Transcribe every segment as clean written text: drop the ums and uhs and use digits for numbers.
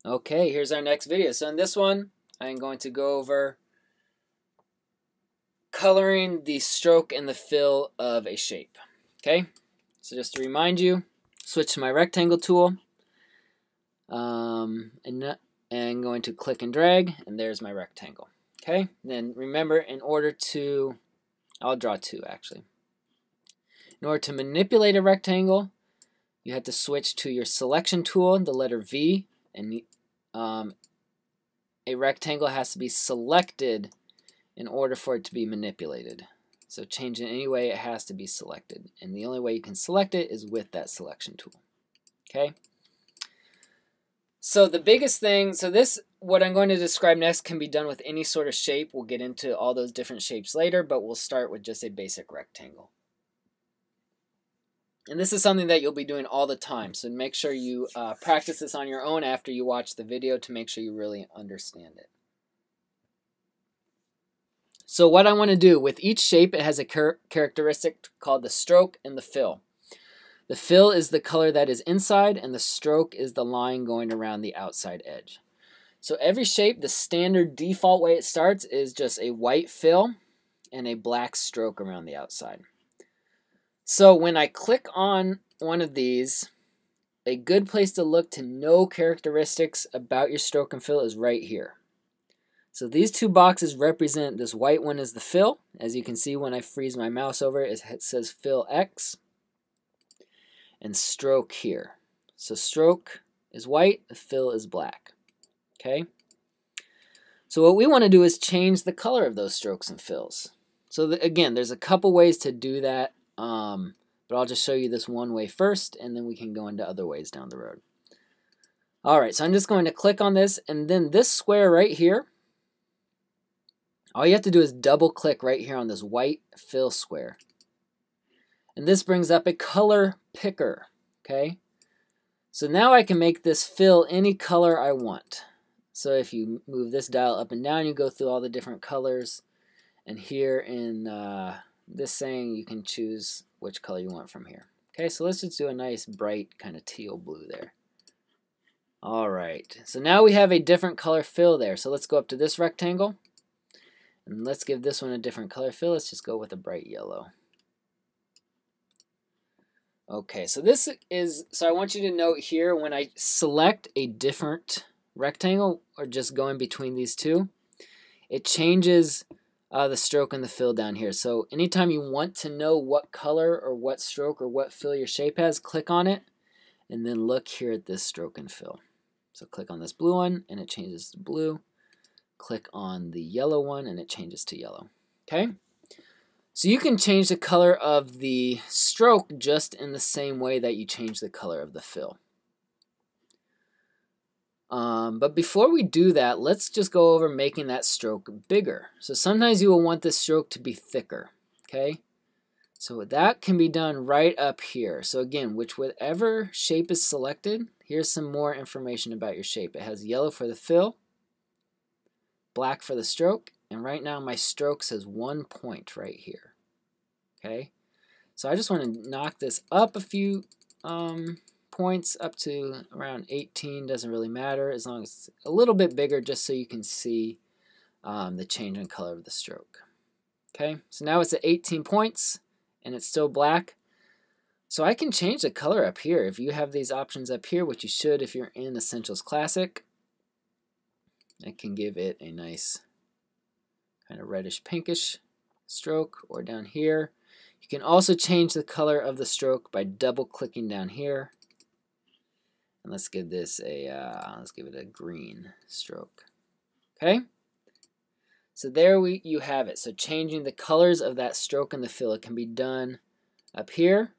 Okay, here's our next video. So in this one, I'm going to go over coloring the stroke and the fill of a shape. Okay, so just to remind you, switch to my rectangle tool, and going to click and drag, and there's my rectangle. Okay, then remember, in order to, I'll draw two actually. In order to manipulate a rectangle, you have to switch to your selection tool, the letter V, and a rectangle has to be selected in order for it to be manipulated. So change it any way, it has to be selected. And the only way you can select it is with that selection tool. Okay? So the biggest thing, what I'm going to describe next can be done with any sort of shape. We'll get into all those different shapes later, but we'll start with just a basic rectangle. And this is something that you'll be doing all the time, so make sure you practice this on your own after you watch the video to make sure you really understand it. So what I want to do, with each shape it has a characteristic called the stroke and the fill. The fill is the color that is inside, and the stroke is the line going around the outside edge. So every shape, the standard default way it starts is just a white fill and a black stroke around the outside. So when I click on one of these, a good place to look to know characteristics about your stroke and fill is right here. So these two boxes represent, this white one is the fill. As you can see when I freeze my mouse over it, it says fill X, and stroke here. So stroke is white, the fill is black. Okay? So what we want to do is change the color of those strokes and fills. So again, there's a couple ways to do that. But I'll just show you this one way first, and then we can go into other ways down the road. Alright, so I'm just going to click on this, and then this square right here, all you have to do is double click right here on this white fill square. And this brings up a color picker. Okay? So now I can make this fill any color I want. So if you move this dial up and down, you go through all the different colors, and here in this saying, you can choose which color you want from here. Okay, so let's just do a nice bright kind of teal blue there. Alright, so now we have a different color fill there. So let's go up to this rectangle, and let's give this one a different color fill. Let's just go with a bright yellow. Okay, so I want you to note here, when I select a different rectangle, or just going between these two, it changes the stroke and the fill down here. So anytime you want to know what color or what stroke or what fill your shape has, click on it and then look here at this stroke and fill. So click on this blue one and it changes to blue. Click on the yellow one and it changes to yellow. Okay? So you can change the color of the stroke just in the same way that you change the color of the fill. But before we do that, let's just go over making that stroke bigger. So sometimes you will want this stroke to be thicker. Okay? So that can be done right up here. So again, whichever shape is selected, here's some more information about your shape. It has yellow for the fill, black for the stroke, and right now my stroke says 1 point right here. Okay? So I just want to knock this up a few points, up to around 18. Doesn't really matter as long as it's a little bit bigger, just so you can see the change in color of the stroke. Okay, so now it's at 18 points and it's still black. So I can change the color up here. If you have these options up here, which you should if you're in Essentials Classic, I can give it a nice kind of reddish pinkish stroke. Or down here, you can also change the color of the stroke by double clicking down here. And let's give this let's give it a green stroke. Okay? So there you have it. So changing the colors of that stroke and the fill, it can be done up here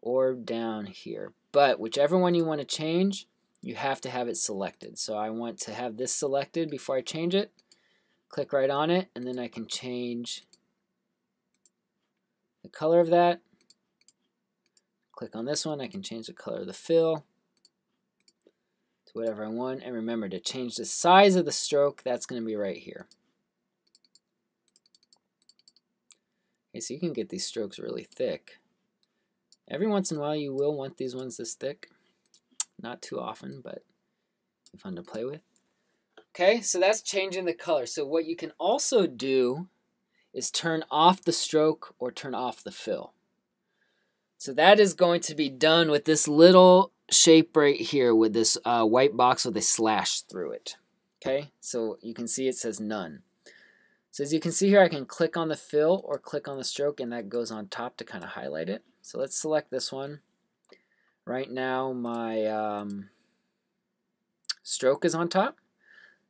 or down here. But whichever one you want to change, you have to have it selected. So I want to have this selected before I change it. Click right on it, and then I can change the color of that. Click on this one, I can change the color of the fill to whatever I want. And remember to change the size of the stroke, that's going to be right here. Okay, so you can get these strokes really thick. Every once in a while you will want these ones this thick. not too often, but fun to play with. Okay, so that's changing the color. So what you can also do is turn off the stroke or turn off the fill. So that is going to be done with this little shape right here with this white box with a slash through it. Okay, so you can see it says none. So as you can see here, I can click on the fill or click on the stroke, and that goes on top to kind of highlight it. So let's select this one. Right now my stroke is on top.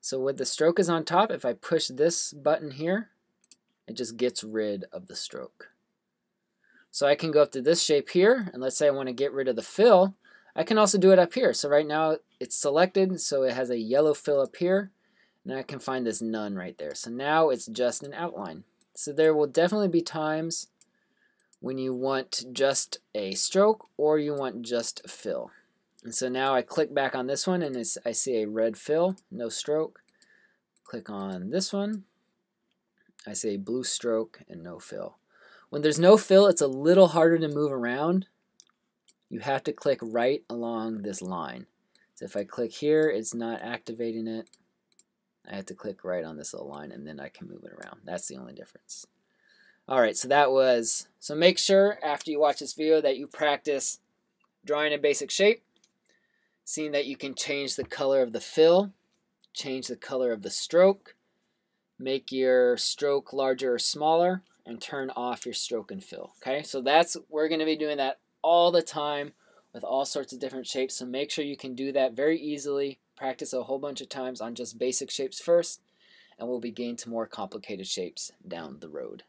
So with the stroke is on top, if I push this button here, it just gets rid of the stroke. So I can go up to this shape here, and let's say I want to get rid of the fill. I can also do it up here. So right now it's selected, so it has a yellow fill up here, and I can find this none right there. So now it's just an outline. So there will definitely be times when you want just a stroke or you want just a fill. And so now I click back on this one, and I see a red fill, no stroke. Click on this one, I see a blue stroke and no fill. When there's no fill, it's a little harder to move around. You have to click right along this line. So if I click here, it's not activating it. I have to click right on this little line, and then I can move it around. That's the only difference. Alright, so make sure after you watch this video that you practice drawing a basic shape, seeing that you can change the color of the fill, change the color of the stroke, make your stroke larger or smaller, and turn off your stroke and fill. Okay, so we're going to be doing that all the time with all sorts of different shapes, so make sure you can do that very easily. Practice a whole bunch of times on just basic shapes first, and we'll be getting to more complicated shapes down the road.